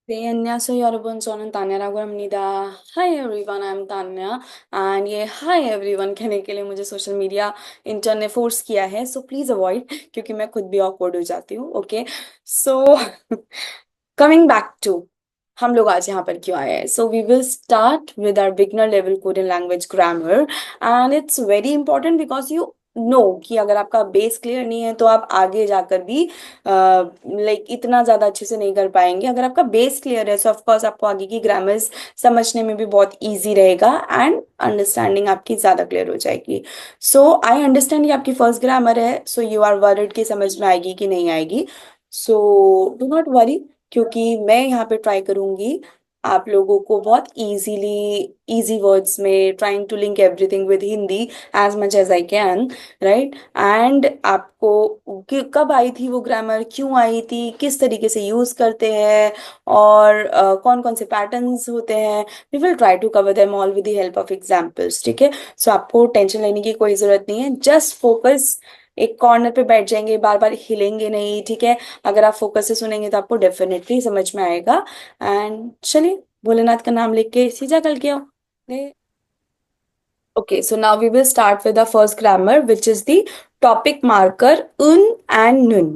네, 안녕하세요, 여러분. 저는 तान्या라고 합니다. Hi everyone, I'm Tanya and ये hi everyone कहने के लिए मुझे सोशल मीडिया इंटर ने फोर्स किया है, सो प्लीज अवॉइड क्योंकि मैं खुद भी ऑकवर्ड हो जाती हूँ। Okay, so coming back to हम लोग आज यहाँ पर क्यों आए हैं। So we will start with our beginner level Korean language grammar and it's very important because you know कि अगर आपका बेस क्लियर नहीं है तो आप आगे जाकर भी लाइक इतना ज्यादा अच्छे से नहीं कर पाएंगे। अगर आपका बेस क्लियर है सो ऑफकोर्स आपको आगे की ग्रामर्स समझने में भी बहुत ईजी रहेगा एंड अंडरस्टैंडिंग आपकी ज्यादा क्लियर हो जाएगी। सो आई अंडरस्टैंड ये आपकी फर्स्ट ग्रामर है, सो यू आर वरिड कि समझ में आएगी कि नहीं आएगी। सो डू नॉट वरी, क्योंकि मैं यहाँ पे ट्राई करूंगी आप लोगों को बहुत इजीली इजी वर्ड्स में trying to link everything with Hindi as much as I can, right. And आपको कब आई थी वो ग्रामर, क्यों आई थी, किस तरीके से यूज करते हैं और कौन कौन से पैटर्न्स होते हैं, we will try to cover them all with the help of examples. ठीक है, सो आपको टेंशन लेने की कोई जरूरत नहीं है, जस्ट फोकस। एक कॉर्नर पे बैठ जाएंगे, बार बार हिलेंगे नहीं, ठीक है। अगर आप फोकस से सुनेंगे तो आपको डेफिनेटली समझ में आएगा। एंड चलिए, भोलेनाथ का नाम लेके सीधा कल के आओ। Okay, so now we will start with the first grammar, which is the topic marker un and nun.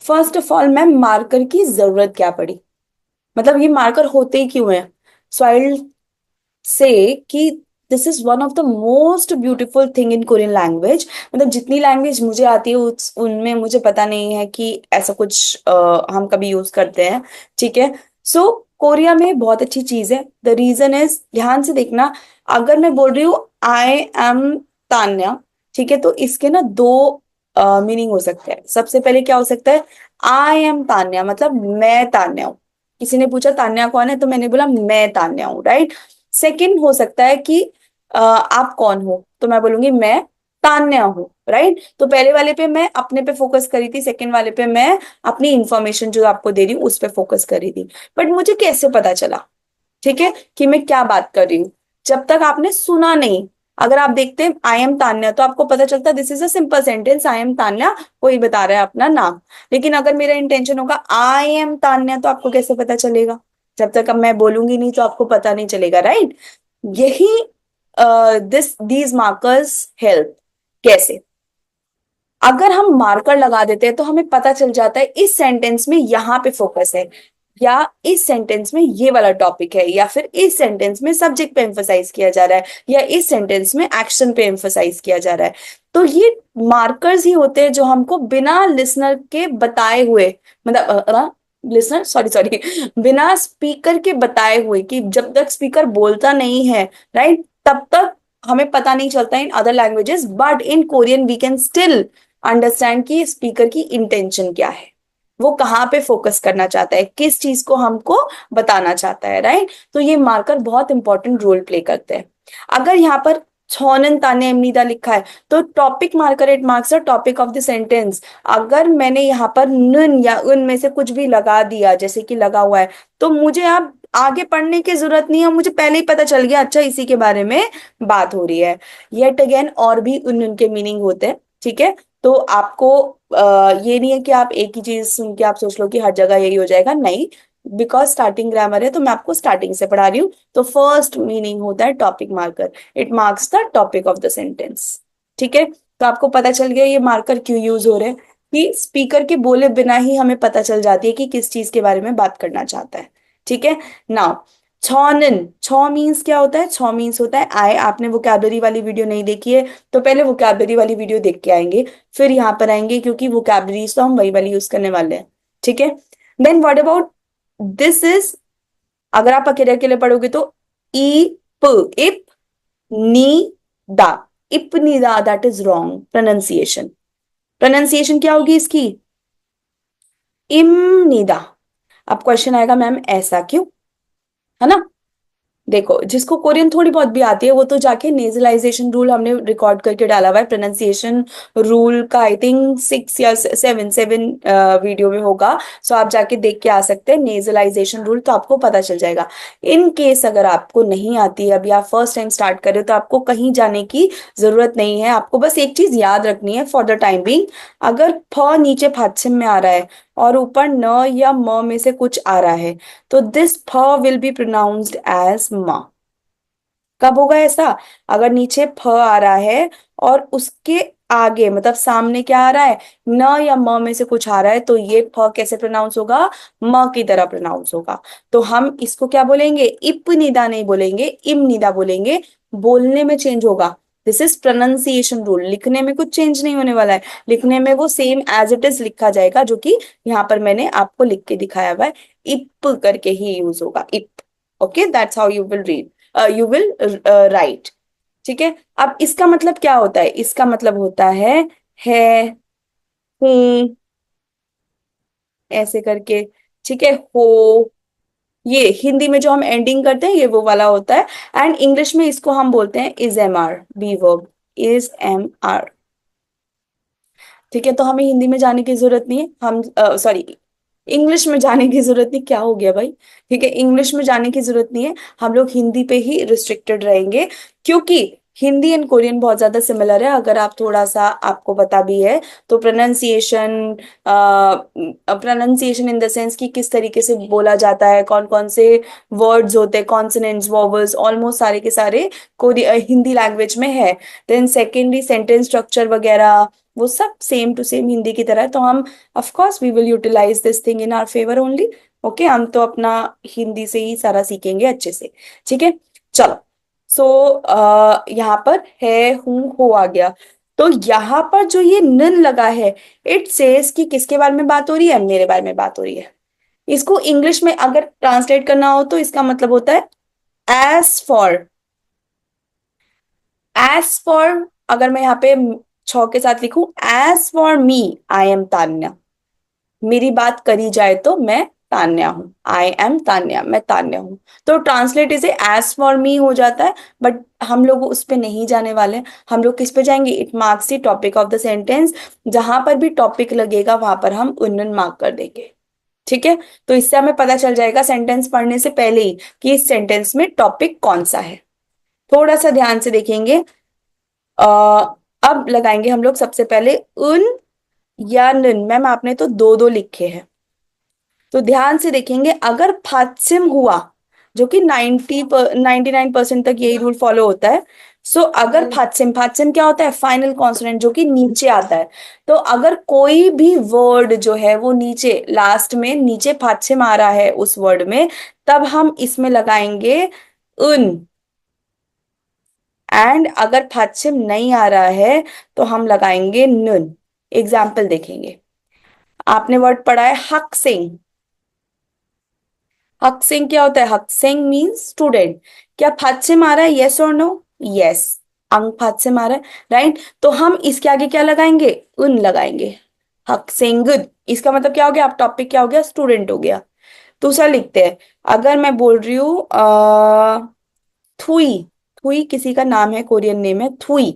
First of all ma'am, marker की जरूरत क्या पड़ी, मतलब ये मार्कर होते ही क्यों है। सो आई से कि this is one of the most beautiful thing in Korean language. मतलब जितनी लैंग्वेज मुझे आती है उनमें मुझे पता नहीं है कि ऐसा कुछ हम कभी यूज करते हैं। ठीक है, सो कोरिया में बहुत अच्छी चीज है। द रीजन इज, ध्यान से देखना, अगर मैं बोल रही हूँ आई एम तान्या, ठीक है, तो इसके ना दो मीनिंग हो सकते हैं। सबसे पहले क्या हो सकता है, आई एम तान्या मतलब मैं तान्या हूँ। किसी ने पूछा तान्या कौन है तो मैंने बोला मैं तान्या हूँ, राइट। सेकंड हो सकता है कि आप कौन हो, तो मैं बोलूंगी मैं तान्या हूँ, राइट। तो पहले वाले पे मैं अपने पे फोकस करी थी, सेकंड वाले पे मैं अपनी इंफॉर्मेशन जो आपको दे रही हूँ उस पे फोकस करी थी। बट मुझे कैसे पता चला, ठीक है, कि मैं क्या बात कर रही हूँ, जब तक आपने सुना नहीं। अगर आप देखते हैं आई एम तान्या तो आपको पता चलता है this is a simple sentence, I am Tanya, कोई बता रहा है अपना नाम। लेकिन अगर मेरा इंटेंशन होगा आई एम तान्या तो आपको कैसे पता चलेगा, जब तक अब मैं बोलूंगी नहीं तो आपको पता नहीं चलेगा, राइट। यही दिस दीज मार्कर्स हेल्प। कैसे, अगर हम मार्कर लगा देते हैं तो हमें पता चल जाता है इस सेंटेंस में यहाँ पे फोकस है, या इस सेंटेंस में ये वाला टॉपिक है, या फिर इस सेंटेंस में सब्जेक्ट पे एम्फोसाइज किया जा रहा है, या इस सेंटेंस में एक्शन पे एम्फोसाइज किया जा रहा है। तो ये मार्कर्स ही होते हैं जो हमको बिना लिसनर के बताए हुए, मतलब लिसनर सॉरी सॉरी बिना स्पीकर के बताए हुए, कि जब तक स्पीकर बोलता नहीं है, राइट, तब तक हमें पता नहीं चलता in other languages, but in Korean we can still understand कि स्पीकर की इंटेंशन क्या है, वो कहाँ पे फोकस करना चाहता है, किस चीज को हमको बताना चाहता है, राइट। तो ये मार्कर बहुत इंपॉर्टेंट रोल प्ले करते हैं। अगर यहाँ पर छोनन ताने एमनीदा लिखा है तो topic marker, it marks the topic of the sentence. अगर मैंने यहाँ पर नन या उन में से कुछ भी लगा दिया, जैसे कि लगा हुआ है, तो मुझे अब आगे पढ़ने की जरूरत नहीं है, मुझे पहले ही पता चल गया अच्छा इसी के बारे में बात हो रही है। येट अगेन और भी उनके मीनिंग होते हैं, ठीक है। तो आपको ये नहीं है कि आप एक ही चीज सुन के आप सोच लो कि हर जगह यही हो जाएगा, नहीं। बिकॉज स्टार्टिंग ग्रामर है तो मैं आपको स्टार्टिंग से पढ़ा रही हूँ। तो फर्स्ट मीनिंग होता है topic marker, it marks the topic of the sentence. ठीक है, तो आपको पता चल गया ये मार्कर क्यों यूज हो रहे हैं, कि स्पीकर के बोले बिना ही हमें पता चल जाती है कि किस चीज के बारे में बात करना चाहता है। ठीक है, नाउ छौनन, छौ मीन्स क्या होता है, छौ मीन्स होता है आए। आपने वोकैबलरी वाली वीडियो नहीं देखी है तो पहले वोकैबलरी वाली वीडियो देख के आएंगे, फिर यहाँ पर आएंगे, क्योंकि वोकैबलरीज तो हम वही वाली यूज करने वाले हैं। ठीक है, then what about this is, अगर आप अकेले अकेले पढ़ोगे तो ई प इप नी दा, इपनीदा, that is wrong pronunciation. Pronunciation क्या होगी इसकी, इमनीदा। अब क्वेश्चन आएगा मैम ऐसा क्यों, है ना। देखो, जिसको कोरियन थोड़ी बहुत भी आती है वो तो जाके नेजलाइजेशन रूल हमने रिकॉर्ड करके डाला हुआ है, प्रोनाउंसिएशन रूल का आई थिंक 6 या 7 वीडियो में होगा। सो आप जाके देख के आ सकते हैं नेजलाइजेशन रूल, तो आपको पता चल जाएगा। इन केस अगर आपको नहीं आती है, अभी आप फर्स्ट टाइम स्टार्ट कर रहे हो, तो आपको कहीं जाने की जरूरत नहीं है। आपको बस एक चीज याद रखनी है फॉर द टाइम बीइंग, अगर फ नीचे फात्सिम में आ रहा है और ऊपर न या म में से कुछ आ रहा है, तो दिस फ विल बी प्रोनाउंस्ड एज म। कब होगा ऐसा? अगर नीचे फ आ रहा है और उसके आगे मतलब सामने क्या आ रहा है, न या म में से कुछ आ रहा है, तो ये फ कैसे प्रोनाउंस होगा? म की तरह प्रोनाउंस होगा। तो हम इसको क्या बोलेंगे? इप निदा नहीं बोलेंगे, इम निदा बोलेंगे। बोलने में चेंज होगा। This is pronunciation rule. लिखने में कुछ चेंज नहीं होने वाला है। लिखने में वो सेम एज इट इज लिखा जाएगा, जो कि यहाँ पर मैंने आपको लिख के दिखाया हुआ है। इप करके ही यूज होगा, इप। Okay, that's how you will read, you will write. ठीक है। अब इसका मतलब क्या होता है? इसका मतलब होता है, हूं, ऐसे करके। ठीक है, हो। ये हिंदी में जो हम एंडिंग करते हैं ये वो वाला होता है। एंड इंग्लिश में इसको हम बोलते हैं is am are, be verb, is am are. ठीक है, तो हमें हिंदी में जाने की जरूरत नहीं है, हम सॉरी, इंग्लिश में जाने की जरूरत नहीं, क्या हो गया भाई। ठीक है, इंग्लिश में जाने की जरूरत नहीं है। हम लोग हिंदी पे ही रिस्ट्रिक्टेड रहेंगे, क्योंकि हिंदी एंड कोरियन बहुत ज्यादा सिमिलर है। अगर आप थोड़ा सा, आपको पता भी है, तो pronunciation, pronunciation in the sense कि किस तरीके से बोला जाता है, कौन कौन से वर्ड्स होते हैं, कॉन्सोनेंट्स, वोवेल्स, ऑलमोस्ट सारे के सारे हिंदी लैंग्वेज में है। देन सेकेंडली सेंटेंस स्ट्रक्चर वगैरह, वो सब सेम टू सेम हिंदी की तरह है। तो हम of course we will utilize this thing in our favour only. Okay, हम तो अपना हिंदी से ही सारा सीखेंगे अच्छे से। ठीक है, चलो। सो यहाँ पर है, हूं, हो आ गया। तो यहाँ पर जो ये नन लगा है, इट सेज कि किसके बारे में बात हो रही है? मेरे बारे में बात हो रही है। इसको इंग्लिश में अगर ट्रांसलेट करना हो तो इसका मतलब होता है एज फॉर। एज फॉर, अगर मैं यहाँ पे छ के साथ लिखूं, as for me I am Tanya. मेरी बात करी जाए तो मैं तान्या हूँ, आई एम तान्या, मैं तान्या हूँ। तो ट्रांसलेट इसे एज फॉर मी हो जाता है। बट हम लोग उस पे नहीं जाने वाले। हम लोग किस पे जाएंगे? It marks the topic of the sentence. जहां पर भी टॉपिक लगेगा वहां पर हम उन्नन मार्क कर देंगे। ठीक है, तो इससे हमें पता चल जाएगा सेंटेंस पढ़ने से पहले ही कि इस सेंटेंस में टॉपिक कौन सा है। थोड़ा सा ध्यान से देखेंगे। अ, अब लगाएंगे हम लोग सबसे पहले उन या नन। मैम आपने तो दो दो लिखे हैं, तो ध्यान से देखेंगे। अगर फात्सिम हुआ, जो कि 99% तक यही रूल फॉलो होता है। सो अगर फात्सिम, फात्सिम क्या होता है? फाइनल कॉन्सोनेंट, जो कि नीचे आता है। तो अगर कोई भी वर्ड जो है वो नीचे, लास्ट में नीचे फात्सिम आ रहा है उस वर्ड में, तब हम इसमें लगाएंगे उन। एंड अगर फात्सिम नहीं आ रहा है तो हम लगाएंगे नुन। एग्जाम्पल देखेंगे। आपने वर्ड पढ़ा है हक सिंह। हक्सिंग क्या होता है? हक्सिंग मीन्स स्टूडेंट। क्या फात्सिम आ रहा है? यस और नो? यस, अंग फात्सिम आ रहा है, राइट। तो हम इसके आगे क्या लगाएंगे? उन लगाएंगे। हक्सिंग, इसका मतलब क्या हो गया? आप टॉपिक क्या हो गया? स्टूडेंट हो गया। दूसरा लिखते हैं। अगर मैं बोल रही हूँ थुई, थुई किसी का नाम है, कोरियन नेम है थुई।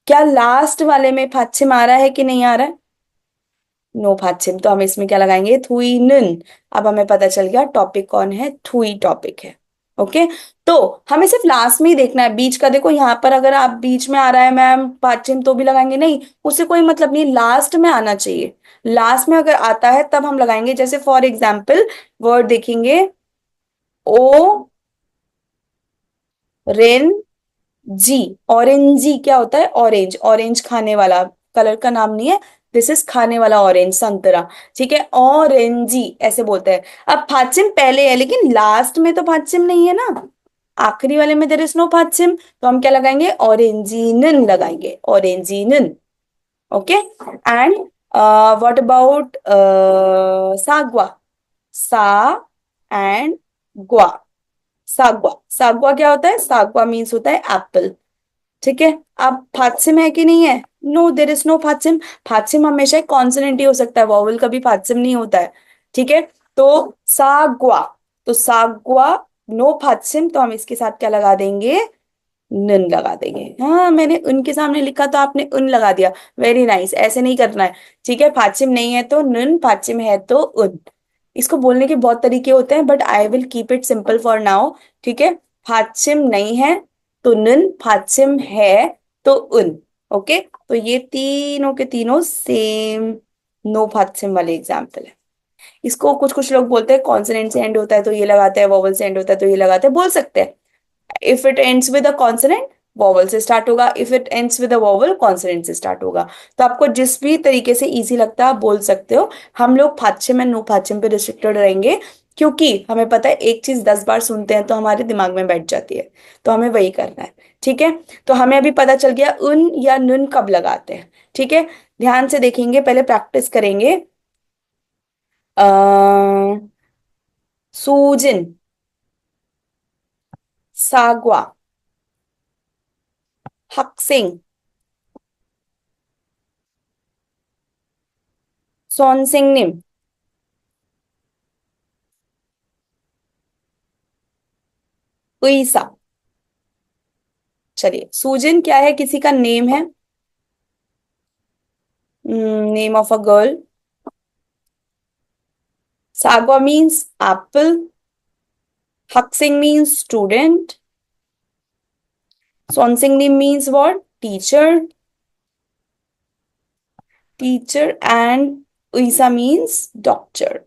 क्या लास्ट वाले में फात्सिम आ रहा है कि नहीं आ रहा है? नो फात्सिम। तो हम इसमें क्या लगाएंगे? थुई नुन। अब हमें पता चल गया टॉपिक कौन है, थुई टॉपिक है। ओके, तो हमें सिर्फ लास्ट में ही देखना है। बीच का देखो, यहाँ पर अगर आप बीच में आ रहा है मैम फात्सिम तो भी लगाएंगे नहीं, उससे कोई मतलब नहीं, लास्ट में आना चाहिए। लास्ट में अगर आता है तब हम लगाएंगे। जैसे फॉर एग्जाम्पल वर्ड देखेंगे, ओ रेन जी। ऑरेंजी क्या होता है? ऑरेंज, ऑरेंज खाने वाला, कलर का नाम नहीं है। दिस इज खाने वाला ऑरेंज, संतरा। ठीक है, ऑरेंजी ऐसे बोलते हैं। अब फात्सिम पहले है लेकिन लास्ट में तो फात्सिम नहीं है ना, आखिरी वाले में देयर इज नो फात्सिम। तो हम क्या लगाएंगे? ऑरेंजीनन लगाएंगे, ऑरेंजीनन। ओके, एंड व्हाट अबाउट सागवा? सा एंड ग्वा, सागवा। सागवा क्या होता है? सागवा मीन्स होता है एप्पल। ठीक है, अब फात्सिम है कि नहीं है? नो, देर इज नो फात्सिम। फात्सिम हमेशा एक कॉन्सोनेंट ही हो सकता है, वॉवल कभी फात्सिम नहीं होता है। ठीक है, तो सागवा, तो सागवा, नो फात्सिम। तो हम इसके साथ क्या लगा देंगे? नन लगा देंगे। हाँ, मैंने उनके सामने लिखा तो आपने उन लगा दिया। वेरी नाइस, ऐसे नहीं करना है। ठीक है, फात्सिम नहीं है तो नन, फात्सिम है तो उन। इसको बोलने के बहुत तरीके होते हैं, but I will keep it simple for now. ठीक है, फात्सिम नहीं है तो नन, फात्सिम है तो उन। ओके, तो ये तीनों के तीनों सेम नो फात्सिम वाले एग्जाम्पल है। इसको कुछ कुछ लोग बोलते हैं कॉन्सोनेंट से एंड होता है तो ये लगाते हैं, वोवल से एंड होता है तो ये लगाते हैं, बोल सकते हैं। If it ends with a consonant vowel से स्टार्ट होगा, if it ends with a vowel consonant से स्टार्ट होगा। तो आपको जिस भी तरीके से इजी लगता है आप बोल सकते हो। हम लोग फाच्छे में नो फाच्छे पे रिस्ट्रिक्टेड रहेंगे, क्योंकि हमें पता है एक चीज 10 बार सुनते हैं तो हमारे दिमाग में बैठ जाती है, तो हमें वही करना है। ठीक है, तो हमें अभी पता चल गया उन या नुन कब लगाते हैं। ठीक है, ध्यान से देखेंगे, पहले प्रैक्टिस करेंगे। अ सूजिन, सागवा, हक्सिंग, सोनसिंगनिम, उईसा। चलिए, सूजन क्या है, किसी का नेम है, नेम ऑफ अ गर्ल। सागवा मीन्स एप्पल, हक्सिंग मीन्स स्टूडेंट, सोनसिंगनिम means what, teacher, teacher and उईसा मीन्स डॉक्टर।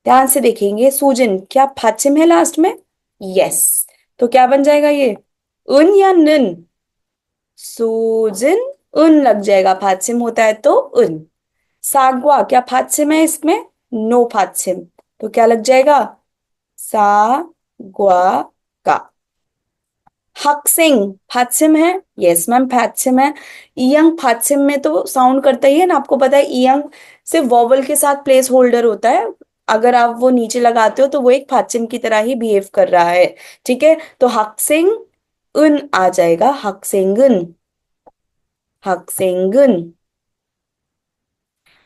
ध्यान से देखेंगे, सूजन क्या फाचिम है लास्ट में? यस। तो क्या बन जाएगा ये, उन या नन? सूजन उन लग जाएगा, फाचिम होता है तो उन। सागवा क्या फात्सिम है इसमें? नो फात्सिम, तो क्या लग जाएगा, सा ग्वा का। हक्सिंग फात्सिम है? यस मैम फात्सिम है। ईयंग फात्सिम में तो साउंड करता ही है ना, आपको पता है ईयंग से वॉवल के साथ प्लेस होल्डर होता है, अगर आप वो नीचे लगाते हो तो वो एक फात्सिम की तरह ही बिहेव कर रहा है। ठीक है, तो हक्सिंग उन आ जाएगा, हक्सिंगन, हक्सिंगन।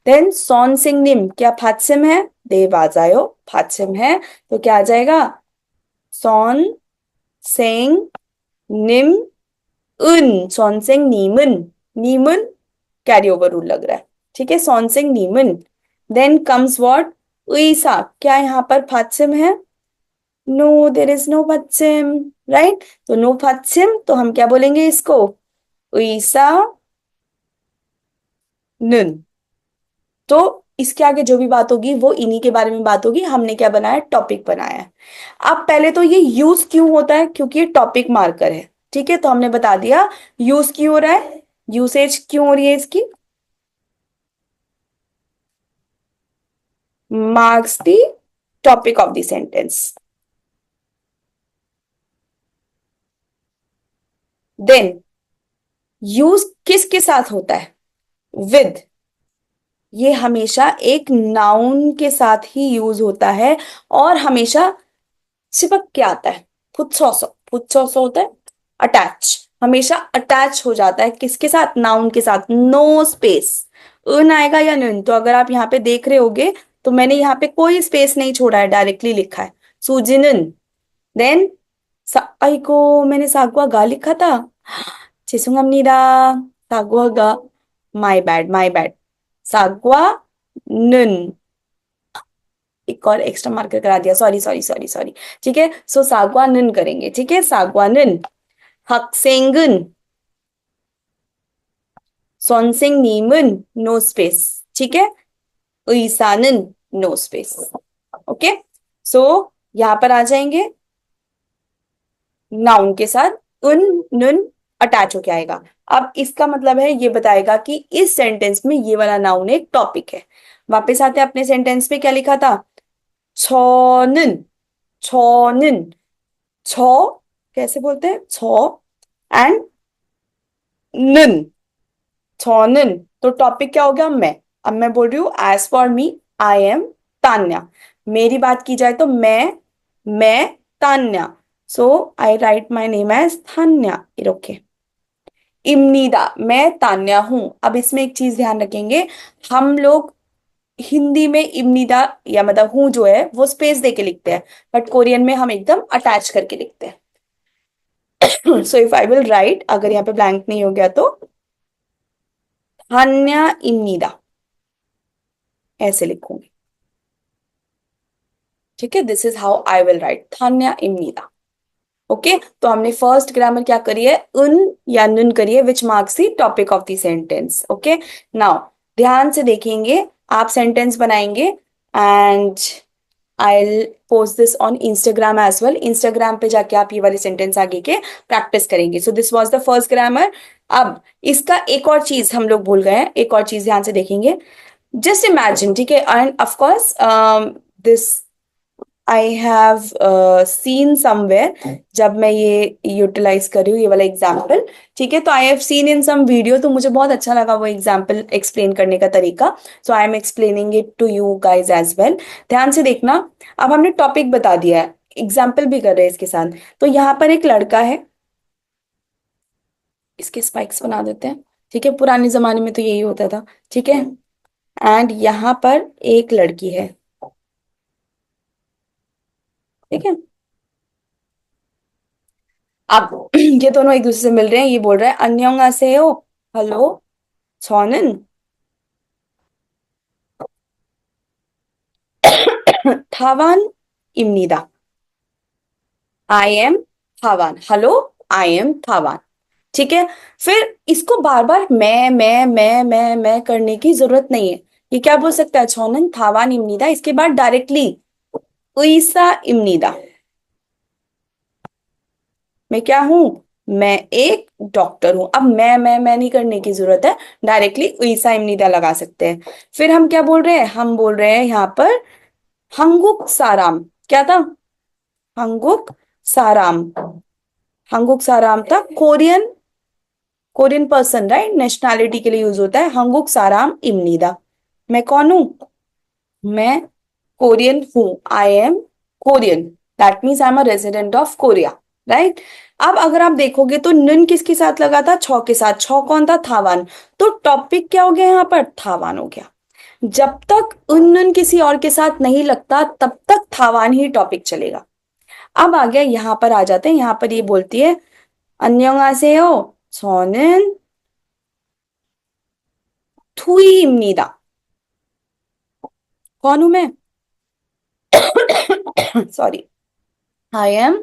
देन सॉन सिंग निम क्या फात्सिम है? दे बाजायो फात्सिम है, तो क्या आ जाएगा, सॉन सेंग निम उन, सॉन सेंग नीमन, नीमन कैरी ओवर रूल लग रहा है। ठीक है, सॉन सेंग नीमन। देन कम्स व्हाट, उईसा क्या यहाँ पर फात्सिम है? नो, देर इज नो फात्सिम, राइट। तो नो फात्सिम, तो हम क्या बोलेंगे इसको, उईसा नुन। तो इसके आगे जो भी बात होगी वो इन्हीं के बारे में बात होगी, हमने क्या बनाया, टॉपिक बनाया है। अब पहले तो ये यूज क्यों होता है, क्योंकि ये टॉपिक मार्कर है। ठीक है, तो हमने बता दिया यूज क्यों हो रहा है, यूसेज क्यों हो रही है इसकी, marks the topic of the sentence. Then use किसके साथ होता है, विद, ये हमेशा एक नाउन के साथ ही यूज होता है, और हमेशा चिपक के आता है, फुटसॉसो, फुटसॉसो होता है अटैच, हमेशा अटैच हो जाता है किसके साथ, नाउन के साथ, नो स्पेस। उन आएगा या नन, तो अगर आप यहाँ पे देख रहे होगे तो मैंने यहाँ पे कोई स्पेस नहीं छोड़ा है, डायरेक्टली लिखा है सुजिनन। देन आइको, मैंने सागवा गा लिखा था, 죄송합니다, 사과가, माय बैड, माय बैड, सागवा 는, एक और एक्स्ट्रा मार्कर करा दिया, सॉरी सॉरी सॉरी सॉरी। ठीक है, सो सागवानन करेंगे। ठीक है, सागवानन, 학생은, 선생님은, नो स्पेस। ठीक है, 의사는, नो स्पेस। ओके, सो यहां पर आ जाएंगे, नाउन के साथ उन नुन अटैच होके आएगा। अब इसका मतलब है ये बताएगा कि इस सेंटेंस में ये वाला नाउन एक टॉपिक है। वापस आते हैं अपने सेंटेंस पे, क्या लिखा था, 저는, 저는, छ कैसे बोलते हैं, छ एंड ንን, छनन, तो टॉपिक क्या हो गया, मैं। अब मैं बोल रही हूँ as for me, I am Tanya, मेरी बात की जाए तो मैं Tanya, so I write my name as Tanya, okay. इमनीदा मैं तान्या हूं। अब इसमें एक चीज ध्यान रखेंगे, हम लोग हिंदी में इमनीदा या मतलब हूं जो है वो स्पेस दे के लिखते हैं, बट कोरियन में हम एकदम अटैच करके लिखते हैं। So if I will right, अगर यहाँ पे ब्लैंक नहीं हो गया तो, थान्या입니다, ऐसे लिखूंगी। ठीक है, this is how I will write, थान्या입니다। ओके, तो हमने फर्स्ट ग्रामर क्या करी है, उन या नुन करी है, which marks the topic of the sentence. Okay, now ध्यान से देखेंगे, आप सेंटेंस बनाएंगे and I post this on Instagram as well. Instagram पे जाके आप ये वाले सेंटेंस आगे के प्रैक्टिस करेंगे। So this was the first grammar. अब इसका एक और चीज हम लोग भूल गए हैं, एक और चीज ध्यान से देखेंगे। जस्ट इमेजिन, ठीक है, end of course this I have scene somewhere, जब मैं ये यूटिलाइज कर रही हूँ ये वाला एग्जाम्पल, ठीक है, तो I have seen in some video, तो मुझे बहुत अच्छा लगा वो एग्जाम्पल एक्सप्लेन करने का तरीका। So I am explaining it to you guys as well. ध्यान से देखना। अब हमने टॉपिक बता दिया है, एग्जाम्पल भी कर रहे हैं इसके साथ। तो यहाँ पर एक लड़का है, इसके स्पाइक्स बना देते हैं, ठीक है, पुराने जमाने में तो यही होता था, ठीक है। एंड यहाँ पर एक लड़की है, ठीक है। अब ये दोनों एक दूसरे से मिल रहे हैं, ये बोल रहा है 안녕하세요, हेलो, 저는 थावान입니다। आई एम थावान, हेलो, आई एम थावान, ठीक है। फिर इसको बार बार मैं करने की जरूरत नहीं है। ये क्या बोल सकता है, 저는 थावान입니다, इसके बाद डायरेक्टली 의사입니다। मैं क्या हूं, मैं एक डॉक्टर हूं। अब मैं नहीं करने की जरूरत है, डायरेक्टली ईसा इम्नीदा लगा सकते हैं। फिर हम क्या बोल रहे हैं, हम बोल रहे हैं यहाँ पर हंगुक साराम, क्या था, हंगुक साराम। हंगुक साराम था Korean, Korean person, right, nationality के लिए यूज होता है हंगुक साराम इम्नीदा। मैं कौन हूं, मैं कोरियन हूं, I am Korean, that means I am a resident of Korea, right. अब अगर आप देखोगे तो नन किसके साथ लगा था, छौ के साथ। छौ कौन था, थावान। तो टॉपिक क्या हो गया यहाँ पर, थावान हो गया। जब तक उन किसी और के साथ नहीं लगता तब तक थावान ही टॉपिक चलेगा। अब आ गया, यहाँ पर आ जाते हैं, यहाँ पर ये बोलती है 안녕하세요, 저는 투이입니다। कौन हूं मैं, सॉरी, आई एम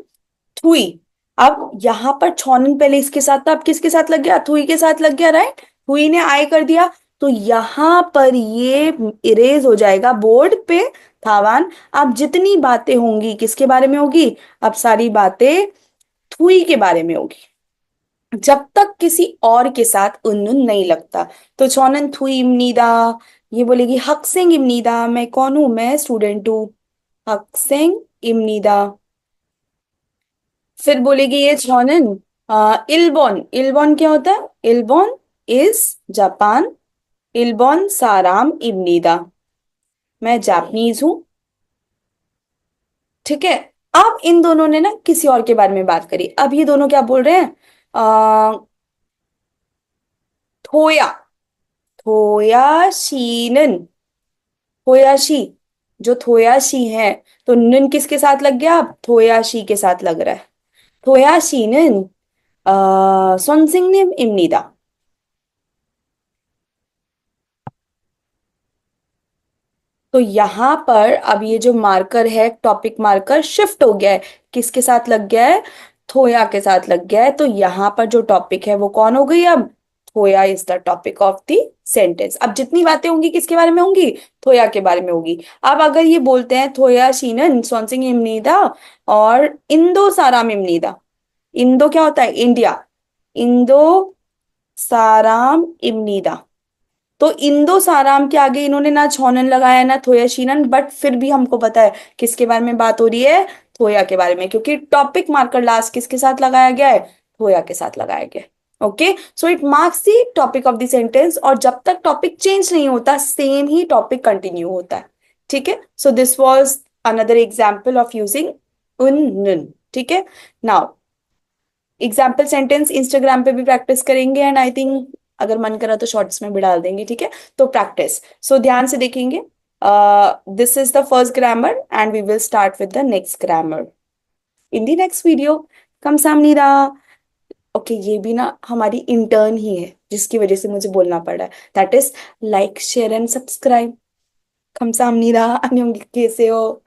थुई। अब यहाँ पर छौनन पहले इसके साथ था, अब किसके साथ लग गया, थुई के साथ लग गया, राइट। थुई ने आय कर दिया, तो यहाँ पर ये इरेज हो जाएगा बोर्ड पे थावान। अब जितनी बातें होंगी किसके बारे में होगी, अब सारी बातें थुई के बारे में होगी, जब तक किसी और के साथ उन्नुन नहीं लगता। तो छौनन थुई इमनीदा, ये बोलेगी हक्सेंग इमनीदा, मैं कौन हूं, मैं स्टूडेंट हूँ, हक्सेंग इमनीदा। फिर बोलेगी ये छौनन इलबॉन। इलबॉन क्या होता है, इलबॉन इज जापान, इलबॉन साराम इब्नीदा, मैं जापानीज हूं, ठीक है। अब इन दोनों ने ना किसी और के बारे में बात करी। अब ये दोनों क्या बोल रहे हैं, थोया, थोयाशीनन, थोयाशी, जो थोयाशी है, तो नन किसके साथ लग गया, अब थोयाशी के साथ लग रहा है। थोयाशीनन 선생님입니다। तो यहां पर अब ये जो मार्कर है, टॉपिक मार्कर शिफ्ट हो गया है, किसके साथ लग गया है, थोया के साथ लग गया है। तो यहां पर जो टॉपिक है वो कौन हो गई, अब थोया is the topic of the sentence. अब जितनी बातें होंगी किसके बारे में होंगी, थोया के बारे में होगी। अब अगर ये बोलते हैं थोया शीनन सोनसिंग इमनीदा और इंदो साराम इमनीदा, इंदो क्या होता है, इंडिया, इंदो साराम इमनीदा। तो इंदो साराम के आगे इन्होंने ना छौनन लगाया ना थोयाशीनन, बट फिर भी हमको पता है किसके बारे में बात हो रही है, थोया के बारे में, क्योंकि टॉपिक मार्कर लास्ट किसके साथ लगाया गया है, थोया के साथ लगाया गया है। Okay, so it marks the topic of the sentence, और जब तक टॉपिक चेंज नहीं होता सेम ही टॉपिक कंटिन्यू होता है, ठीक है। So this was another example of using उन, ठीक है। नाउ एग्जाम्पल सेंटेंस इंस्टाग्राम पे भी प्रैक्टिस करेंगे, एंड आई थिंक अगर मन करा तो शॉर्ट्स में भी डाल देंगे, ठीक है। तो प्रैक्टिस, सो ध्यान से देखेंगे। This is the first grammar and we will start with the next grammar in the next video. कमसामनीदा। ओके, ये भी ना हमारी इंटर्न ही है जिसकी वजह से मुझे बोलना पड़ा है, that is like share and subscribe. कमसामनीदा, अन्योंगे कैसे हो।